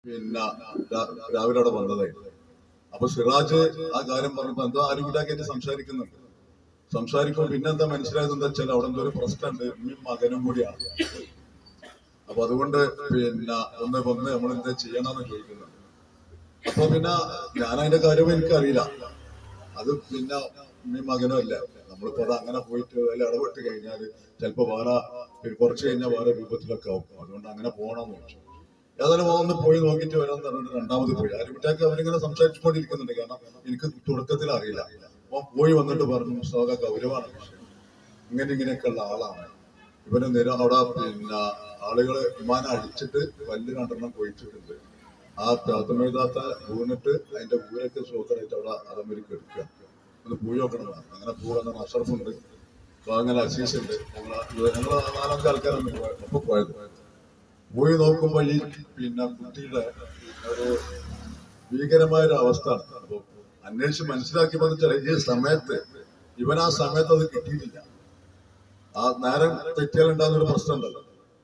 പിന്നെ രാവിലെ അവിടെ വന്നതായി. അപ്പൊ സിറാജ് ആ കാര്യം പറഞ്ഞപ്പോ എന്തോ ആരുമില്ലാക്കി സംസാരിക്കുന്നുണ്ട്. സംസാരിക്കുമ്പോൾ പിന്നെന്താ മനസ്സിലായത് എന്താ വെച്ചാൽ അവിടെ എന്തോ ഒരു പ്രശ്നമുണ്ട്, ഉമ്മയും മകനും കൂടിയാണ്. അപ്പൊ അതുകൊണ്ട് പിന്നെ ഒന്ന് നമ്മൾ എന്താ ചെയ്യണമെന്ന് ചോദിക്കുന്നുണ്ട്. അപ്പൊ പിന്നെ ഞാൻ അതിന്റെ കാര്യം എനിക്കറിയില്ല. അത് പിന്നെ ഉമ്മയും മകനും അല്ല. നമ്മളിപ്പോ അത് അങ്ങനെ പോയിട്ട് അതിൽ ഇടപെട്ട് കഴിഞ്ഞാല് ചിലപ്പോ വേറെ കുറച്ച് കഴിഞ്ഞാൽ വേറെ രൂപത്തിലൊക്കെ ആവും. അതുകൊണ്ട് അങ്ങനെ പോകണമെന്ന് ചോദിച്ചു. ഏതായാലും ഒന്ന് പോയി നോക്കിയിട്ട് വരാന്ന് പറഞ്ഞിട്ട് രണ്ടാമത് പോയി. ആരുമിറ്റാക്ക് അവരിങ്ങനെ സംസാരിച്ചുകൊണ്ടിരിക്കുന്നുണ്ട്. കാരണം എനിക്ക് തുടക്കത്തിൽ അറിയില്ല. അപ്പൊ പോയി വന്നിട്ട് പറഞ്ഞു, മുസ്താഖ ഗൗരവമാണ് വിഷയം, ഇങ്ങനെയൊക്കെയുള്ള ആളാണ് ഇവന് അവിടെ പിന്നെ ആളുകള് വിമാനം അടിച്ചിട്ട് പല്ല് രണ്ടെണ്ണം പൊഴിച്ചിട്ടുണ്ട്. ആ പ്രാഥമികതാത്ത വീണിട്ട് അതിന്റെ ഊരൊക്കെ സൂക്കറായിട്ട് അവിടെ അതമരിക്ക് എടുക്കുക. ഒന്ന് പോയി നോക്കണം. അങ്ങനെ പോകാൻ അഷറഫുണ്ട്, അങ്ങനെ അസീസ് ഉണ്ട്. ഞങ്ങള് 4-5 ആൾക്കാരാണ് ഒപ്പം പോയത്. പോയി നോക്കുമ്പോ ഈ പിന്നെ കുട്ടിയുടെ ഒരു ഭീകരമായൊരു അവസ്ഥ. അപ്പൊ അന്വേഷിച്ച് മനസ്സിലാക്കിയപ്പോ ഈ സമയത്ത് ഇവൻ ആ സമയത്ത് അത് കിട്ടിയിട്ടില്ല. ആ നേരം തെറ്റിയാലുണ്ടാകുന്ന ഒരു പ്രശ്നം ഉണ്ടല്ലോ,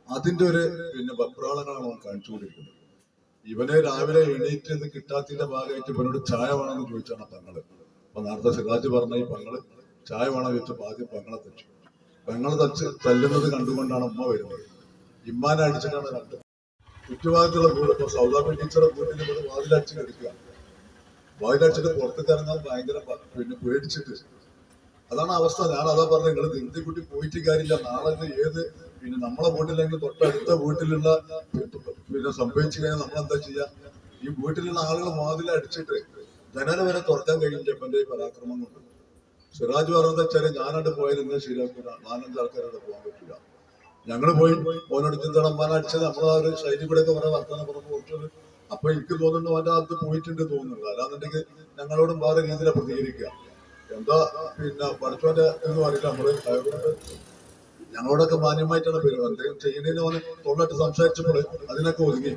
അതിന്റെ ഒരു പിന്നെ വെപ്രാളങ്ങളാണ് അവൻ കാണിച്ചുകൊണ്ടിരിക്കുന്നത്. ഇവനെ രാവിലെ എണീറ്റ് ഇത് കിട്ടാത്തതിന്റെ ഭാഗമായിട്ട് ഇവനോട് ചായ വേണമെന്ന് ചോദിച്ചാണ് പെങ്ങള്. അപ്പൊ നേരത്തെ സിറാജ് പറഞ്ഞ ഈ പെങ്ങള് ചായ വേണം ചോദിച്ചപ്പോ ആദ്യം പെങ്ങളെ തെച്ചു. പെങ്ങള് തല്ലുന്നത് കണ്ടുകൊണ്ടാണ് ഉമ്മ വരുന്നത്. ഇമ്മാനെ അടിച്ചിട്ടാണ് രണ്ട് ചുറ്റുഭാഗത്തുള്ള വീട്. ഇപ്പൊ സൗദാബി ടീച്ചറെ വീട്ടിൽ ഇവിടെ വാതിലടിച്ചിട്ട് എടുക്കുക. വാതിലടിച്ചിട്ട് പുറത്തേക്ക് ഇറങ്ങാൻ ഭയങ്കര പിന്നെ പേടിച്ചിട്ട്. അതാണ് അവസ്ഥ. ഞാൻ അതാ പറഞ്ഞത്, നിങ്ങൾ ധൃതിക്കുട്ടി പോയിട്ട് കാര്യമില്ല. നാളെ ഏത് പിന്നെ നമ്മളെ വീട്ടിലെങ്കിൽ തൊട്ടടുത്ത വീട്ടിലുള്ള പിന്നെ സംഭവിച്ചു കഴിഞ്ഞാൽ നമ്മളെന്താ ചെയ്യാ? ഈ വീട്ടിലുള്ള ആളുകൾ വാതിലടിച്ചിട്ട് ജനല വരെ തുറക്കാൻ കഴിയില്ല ഇവന്റെ ഈ പരാക്രമം കൊണ്ട്. സിറാജ് പറഞ്ഞത് വെച്ചാല് ഞാനവിടെ പോയാലും ഇങ്ങനെ ശരിയാക്കൂല, 4-5 ആൾക്കാരോട് പോകാൻ പറ്റില്ല. ഞങ്ങള് പോയി ഓനോട് ചിന്തടമ്മാൻ അടിച്ചത് നമ്മളെ ആ ഒരു ശൈലി കൂടെ ഒക്കെ പറഞ്ഞ വർത്തമാനം പറഞ്ഞു കൊടുത്തത്. അപ്പൊ എനിക്ക് തോന്നുന്നു അവന്റെ അകത്ത് പോയിട്ടുണ്ട് തോന്നുന്നുണ്ട്. അല്ലാന്നുണ്ടെങ്കിൽ ഞങ്ങളോടും വേറെ രീതിയിലാണ് പ്രതികരിക്കുക. എന്താ പിന്നെ പഠിച്ചോന്റെ എന്ന് പറഞ്ഞിട്ട് നമ്മള് ഞങ്ങളോടൊക്കെ മാന്യമായിട്ടാണ് പേര് എന്തെങ്കിലും ചെയ്യുന്നതിന് പോലെ തൊഴിലായിട്ട് സംസാരിച്ചപ്പോൾ അതിനൊക്കെ ഒതുങ്ങി.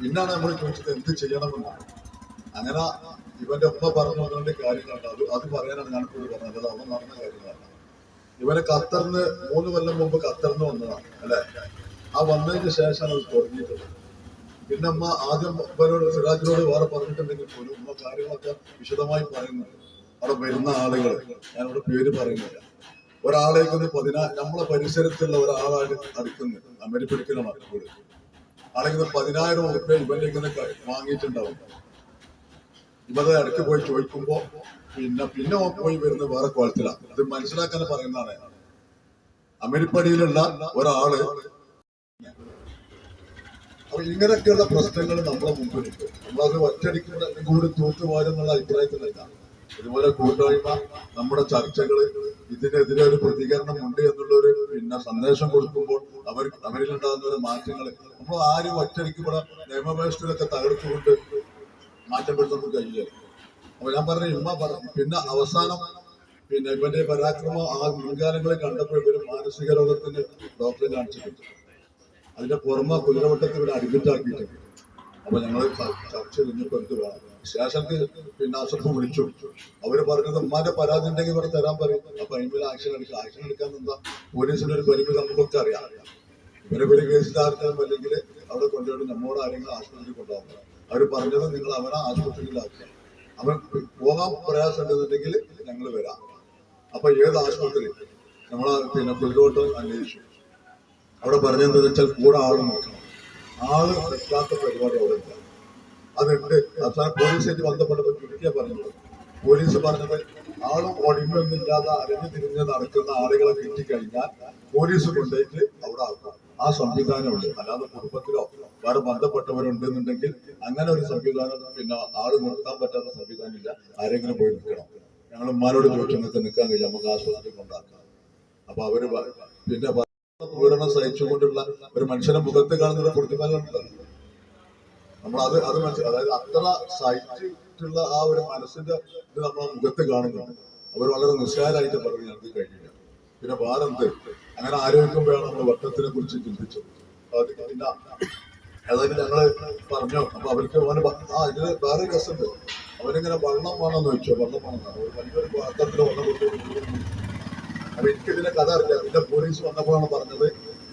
പിന്നാണ് നമ്മൾ ചോദിച്ചത് എന്ത് ചെയ്യണമെന്ന്. അങ്ങനെ ഇവന്റെ ഉമ്മ പറഞ്ഞു വന്നുകൊണ്ട് കാര്യങ്ങളുണ്ട്. അത് പറയാനാണ് ഞാനിപ്പോൾ പറഞ്ഞത്. അവൻ നടന്ന കാര്യങ്ങളല്ല. ഇവനെ ഖത്തറിന് 3 കൊല്ലം മുമ്പ് ഖത്തറിന് വന്നതാണ് അല്ലെ. ആ വന്നതിന് ശേഷമാണ് അത് തുടങ്ങിയിട്ടുള്ളത്. പിന്നെ അമ്മ ആദ്യം ഇവരോട് സിറാജിനോട് വേറെ പറഞ്ഞിട്ടുണ്ടെങ്കിൽ പോലും ഉമ്മ കാര്യങ്ങളൊക്കെ വിശദമായി പറയുന്നുണ്ട്. അവിടെ വരുന്ന ആളുകൾ, ഞാനിവിടെ പേര് പറയുന്നില്ല, ഒരാളേക്ക് നമ്മളെ പരിസരത്തുള്ള ഒരാളാണ് അടുക്കുന്നത്. അമരിപ്പിടിക്കലാണ് വീട്. ആളേക്ക് 10,000 ഉറുപ്പ്യ ഇവന്റെ വാങ്ങിയിട്ടുണ്ടാവും. ഇവരെ ഇടയ്ക്ക് പോയി ചോദിക്കുമ്പോ പിന്നെ പോയി വരുന്ന വേറെ കോലത്തിലാണ്. ഇത് മനസ്സിലാക്കാൻ പറയുന്നതാണ്. അമരിപ്പടിയിലുള്ള ഒരാള്. അപ്പൊ ഇങ്ങനെയൊക്കെയുള്ള പ്രശ്നങ്ങൾ നമ്മളെ മുമ്പിലുണ്ട്. നമ്മളത് ഒറ്റയടിക്കുന്ന കൂടി തൂത്തുമാരെന്നുള്ള അഭിപ്രായത്തിലല്ല. ഇതുപോലെ കൂട്ടായ്മ, നമ്മുടെ ചർച്ചകള്, ഇതിനെതിരെ ഒരു പ്രതികരണം ഉണ്ട് എന്നുള്ളൊരു പിന്നെ സന്ദേശം കൊടുക്കുമ്പോൾ അവരിലുണ്ടാകുന്ന ഒരു മാറ്റങ്ങള് നമ്മൾ ആരും ഒറ്റയടിക്ക് ഇവിടെ നിയമവ്യവസ്ഥയിലൊക്കെ തകർത്തുകൊണ്ട് മാറ്റപ്പെടുത്താൻ കഴിയില്ല. അപ്പൊ ഞാൻ പറഞ്ഞ ഉമ്മ പറഞ്ഞു. പിന്നെ അവസാനം പിന്നെ ഇവന്റെ പരാക്രമം ആ മുൻകാലങ്ങളിൽ കണ്ടപ്പോൾ ഇവര് മാനസിക രോഗത്തിന് ഡോക്ടറെ കാണിച്ചിട്ടുണ്ട്. അതിന്റെ പുറമെ കുതിരവട്ടത്തിൽ ഇവിടെ അഡ്മിറ്റ് ആക്കിയിട്ടുണ്ട്. അപ്പൊ ഞങ്ങൾ ചർച്ച കഴിഞ്ഞപ്പോ എന്ത് വേണം ശേഷക്ക് പിന്നെ അസഫ് വിളിച്ചു. അവര് പറഞ്ഞത് ഉമ്മാന്റെ പരാതി ഉണ്ടെങ്കിൽ ഇവിടെ തരാൻ പറയും. അപ്പൊ അതിന് ആക്ഷൻ എടുക്കാൻ എന്താ, പോലീസിന്റെ ഒരു പരിമിതി നമുക്കൊക്കെ അറിയാം. ഇവരെ കേസിലാർക്കും അല്ലെങ്കിൽ അവിടെ കൊണ്ടുപോയി നമ്മോട് ആരെങ്കിലും ആശുപത്രിയിൽ കൊണ്ടുപോകാൻ. അവര് പറഞ്ഞത് നിങ്ങൾ അവനെ ആശുപത്രിയിലാക്കുക, അവൻ പോകാൻ പ്രയാസം ഉണ്ടെന്നുണ്ടെങ്കിൽ ഞങ്ങൾ വരാം. അപ്പൊ ഏത് ആശുപത്രി നമ്മളെ പിന്നെ കുതിരോട്ട് അന്വേഷിച്ചു. അവിടെ പറഞ്ഞെന്താ വെച്ചാൽ കൂടെ ആള് നോക്കണം. ആള് വെക്കാത്ത പരിപാടി അവിടെ ഇല്ല. അതുണ്ട്. അവസാനം പോലീസായിട്ട് ബന്ധപ്പെട്ടപ്പോൾ ചുരുക്കിയാ പറഞ്ഞത്. പോലീസ് പറഞ്ഞത് ആളും ഒടിമൊന്നും ഇല്ലാതെ അരഞ്ഞു തിരിഞ്ഞ് നടക്കുന്ന ആളുകളെ കിട്ടിക്കഴിഞ്ഞാൽ പോലീസ് കൊണ്ടുപോയിട്ട് അവിടെ ആക്കും. ആ സംവിധാനമുണ്ട്. അല്ലാതെ കുടുംബത്തിലോ വേറെ ബന്ധപ്പെട്ടവരുണ്ടെന്നുണ്ടെങ്കിൽ അങ്ങനെ ഒരു സംവിധാനം പിന്നെ ആള് നിർത്താൻ പറ്റാത്ത സംവിധാനം ഇല്ല. ആരെങ്കിലും പോയി നിൽക്കണം. ഞങ്ങൾ ഉമ്മാനോട് ചോദിച്ചു നിങ്ങൾക്ക് നിൽക്കാൻ കഴിയും, നമുക്ക് ആശുപത്രി കൊണ്ടാക്കാം. അപ്പൊ അവര് പിന്നെ പീഡനം സഹിച്ചുകൊണ്ടുള്ള ഒരു മനുഷ്യന്റെ മുഖത്ത് കാണുന്ന ഒരു പ്രതിഫലം ഉണ്ടല്ലോ. നമ്മൾ അത് മനസ്സിലായി. അതായത് അത്ര സഹിച്ചിട്ടുള്ള ആ ഒരു മനസ്സിന്റെ ഇത് നമ്മളെ മുഖത്ത് കാണുന്നുണ്ട്. അവർ വളരെ നിസ്സാരമായിട്ട് പറഞ്ഞു ഞങ്ങൾക്ക് കഴിയില്ല. പിന്നെ വേറെന്ത് അങ്ങനെ ആലോചിക്കുമ്പോഴാണ് നമ്മൾ വട്ടത്തിനെ കുറിച്ച് ചിന്തിച്ചത്. പിന്നെ അതായത് ഞങ്ങള് പറഞ്ഞു. അപ്പൊ അവർക്ക് ഇതിന് വേറെ രസമുണ്ട്. അവരിങ്ങനെ വെള്ളം വേണമെന്ന് ചോദിച്ചോ. വെള്ളം വേണമെന്നാണ് വലിയൊരു പാത്രത്തിൽ വെള്ളം കൊണ്ടുപോയി. അപ്പൊ എനിക്കിതിന്റെ കഥ അറിയാം. ഇതിന്റെ പോലീസ് വന്നപ്പോഴാണ് പറഞ്ഞത്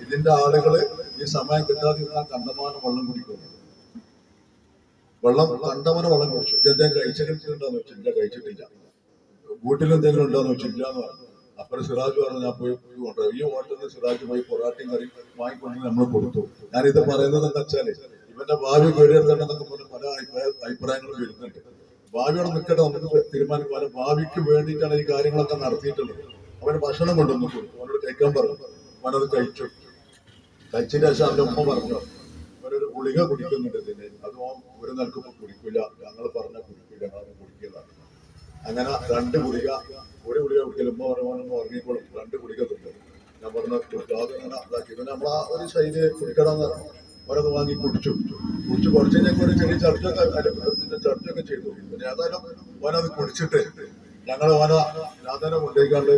ഇതിന്റെ ആളുകള് ഈ സമയം കിട്ടാതിരുന്നാൽ കണ്ടമാനം വെള്ളം കുടിക്കുന്നു. വെള്ളം കണ്ടവനെ വെള്ളം കുടിച്ചു. ഇതെന്തെങ്കിലും കഴിച്ചിട്ടുണ്ടോന്ന് വെച്ചാൽ ഇല്ല, കഴിച്ചിട്ടില്ല. വീട്ടിലെന്തെങ്കിലും ഉണ്ടോന്ന് വെച്ചാൽ ഇല്ല എന്ന് പറഞ്ഞു. അപ്പോൾ സിറാജ് പറഞ്ഞു ഞാൻ പോയി കൊണ്ടുപോയി. ഈ ഹോട്ടലിൽ സിറാജ് പോയി പൊറാട്ടയും കറി വാങ്ങിക്കൊണ്ട് നമ്മൾ കൊടുത്തു. ഞാനിത് പറയുന്നത് എന്താ വെച്ചാല് ഇവന്റെ ഭാവി കേടുവരുത്തണമെന്നൊക്കെ പറഞ്ഞ് പല അഭിപ്രായങ്ങളും വരുന്നുണ്ട്. ഭാവിയോടെ നിൽക്കട്ടെ, നമുക്ക് തീരുമാനിക്കും. ഭാവിക്ക് വേണ്ടിയിട്ടാണ് ഈ കാര്യങ്ങളൊക്കെ നടത്തിയിട്ടുള്ളത്. അവന് ഭക്ഷണം കൊണ്ടുവന്നു കൊടുത്തു, അവനോട് കഴിക്കാൻ പറഞ്ഞു. അവനത് കഴിച്ചു. കഴിച്ചതിന് ശേഷം അവന്റെ ഉമ്മ പറഞ്ഞു അവനൊരു ഗുളിക കുടിക്കുന്നുണ്ട് ഇതിന്, അത് ഒരു നിലക്കും കുടിക്കില്ല, ഞങ്ങൾ പറഞ്ഞ കുടിക്കില്ല, ഞങ്ങൾ കുടിക്കുന്നതാണ്. അങ്ങനെ 2 ഗുളിക, ഒരു ഗുളിക കുടിക്കൽ ഉമ്മ പറയുമ്പോൾ ഉറങ്ങിക്കോളും, 2 ഗുളിക തിന്നു. ഞാൻ പറഞ്ഞ ഇങ്ങനെ ഇതാക്കി പിന്നെ നമ്മളാ ഒരു ശൈലി കുടിക്കണമെന്ന് അവരത് വാങ്ങി കുടിച്ചു. കുറച്ച് കഴിഞ്ഞാൽ ഒരു ചെറിയ ചർച്ചയൊക്കെ ചെയ്തു. പിന്നെ ഏതായാലും ഓനത് കുടിച്ചിട്ട് ഞങ്ങൾ ഓന ഞാൻ തന്നെ കൊണ്ടുപോയിക്കാണ്ട്